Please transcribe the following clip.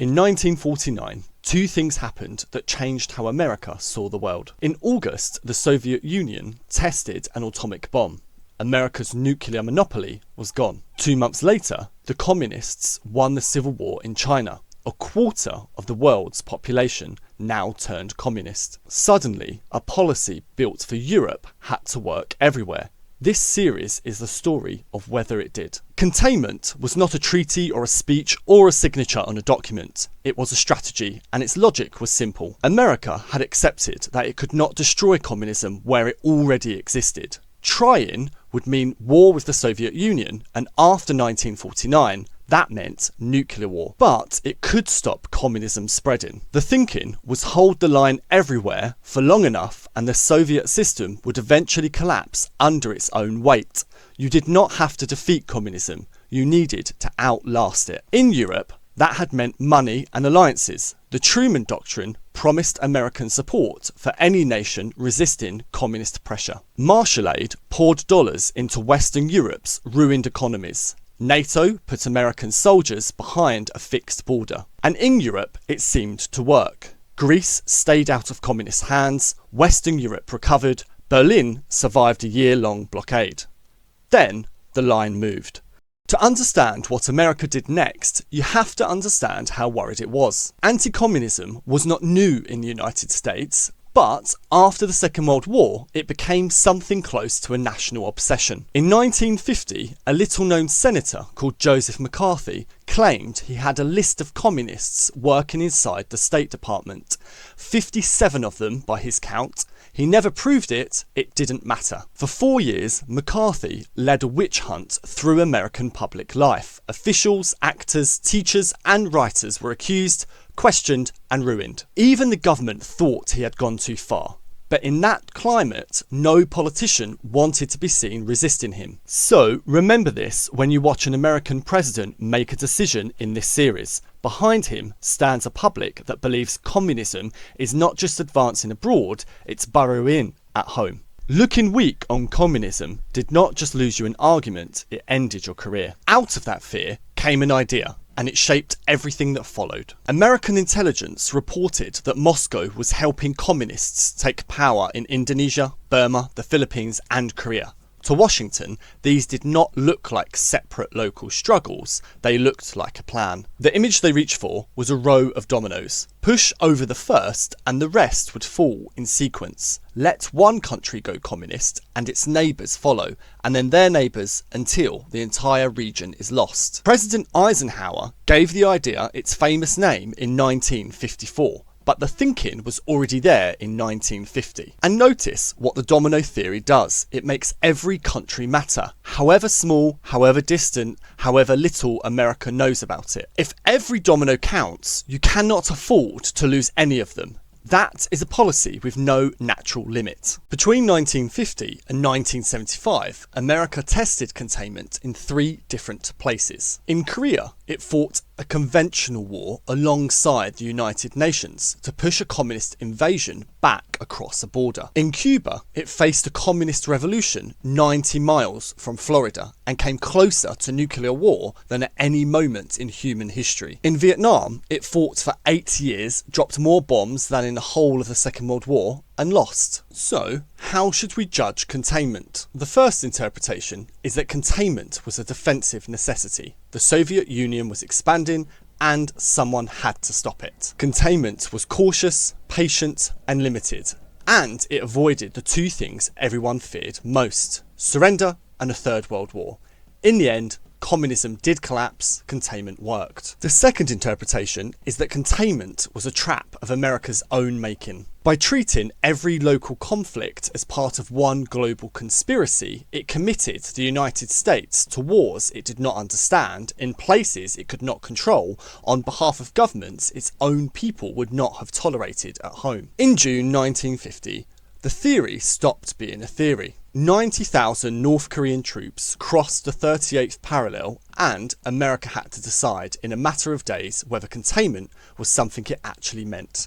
In 1949, two things happened that changed how America saw the world. In August, the Soviet Union tested an atomic bomb. America's nuclear monopoly was gone. 2 months later, the communists won the civil war in China. A quarter of the world's population now turned communist. Suddenly, a policy built for Europe had to work everywhere. This series is the story of whether it did. Containment was not a treaty or a speech or a signature on a document. It was a strategy, and its logic was simple. America had accepted that it could not destroy communism where it already existed. Trying would mean war with the Soviet Union, and after 1949, that meant nuclear war. But it could stop communism spreading. The thinking was hold the line everywhere for long enough and the Soviet system would eventually collapse under its own weight. You did not have to defeat communism, you needed to outlast it. In Europe, that had meant money and alliances. The Truman Doctrine promised American support for any nation resisting communist pressure. Marshall aid poured dollars into Western Europe's ruined economies. NATO put American soldiers behind a fixed border. And in Europe, it seemed to work. Greece stayed out of communist hands, Western Europe recovered, Berlin survived a year-long blockade. Then, the line moved. To understand what America did next, you have to understand how worried it was. Anti-communism was not new in the United States, but after the Second World War, it became something close to a national obsession. In 1950, a little-known senator called Joseph McCarthy claimed he had a list of communists working inside the State Department. 57 of them, by his count. He never proved it, it didn't matter. For 4 years, McCarthy led a witch hunt through American public life. Officials, actors, teachers and writers were accused, questioned and ruined. Even the government thought he had gone too far. But in that climate, no politician wanted to be seen resisting him. So remember this when you watch an American president make a decision in this series. Behind him stands a public that believes communism is not just advancing abroad, it's burrowing at home. Looking weak on communism did not just lose you an argument, it ended your career. Out of that fear came an idea, and it shaped everything that followed. American intelligence reported that Moscow was helping communists take power in Indonesia, Burma, the Philippines and Korea. To Washington, these did not look like separate local struggles, they looked like a plan. The image they reached for was a row of dominoes. Push over the first and the rest would fall in sequence. Let one country go communist and its neighbours follow, and then their neighbours until the entire region is lost. President Eisenhower gave the idea its famous name in 1954. But the thinking was already there in 1950. And notice what the Domino Theory does. It makes every country matter. However small, however distant, however little America knows about it. If every domino counts, you cannot afford to lose any of them. That is a policy with no natural limit. Between 1950 and 1975, America tested containment in 3 different places. In Korea, it fought a conventional war alongside the United Nations to push a communist invasion back across a border. In Cuba, it faced a communist revolution 90 miles from Florida and came closer to nuclear war than at any moment in human history. In Vietnam, it fought for 8 years, dropped more bombs than in the whole of the Second World War, and lost. So, how should we judge containment? The first interpretation is that containment was a defensive necessity. The Soviet Union was expanding and someone had to stop it. Containment was cautious, patient and limited, and it avoided the 2 things everyone feared most: surrender and a Third World War. In the end, communism did collapse, containment worked. The second interpretation is that containment was a trap of America's own making. By treating every local conflict as part of one global conspiracy, it committed the United States to wars it did not understand, in places it could not control, on behalf of governments its own people would not have tolerated at home. In June 1950, the theory stopped being a theory. 90,000 North Korean troops crossed the 38th parallel and America had to decide in a matter of days whether containment was something it actually meant.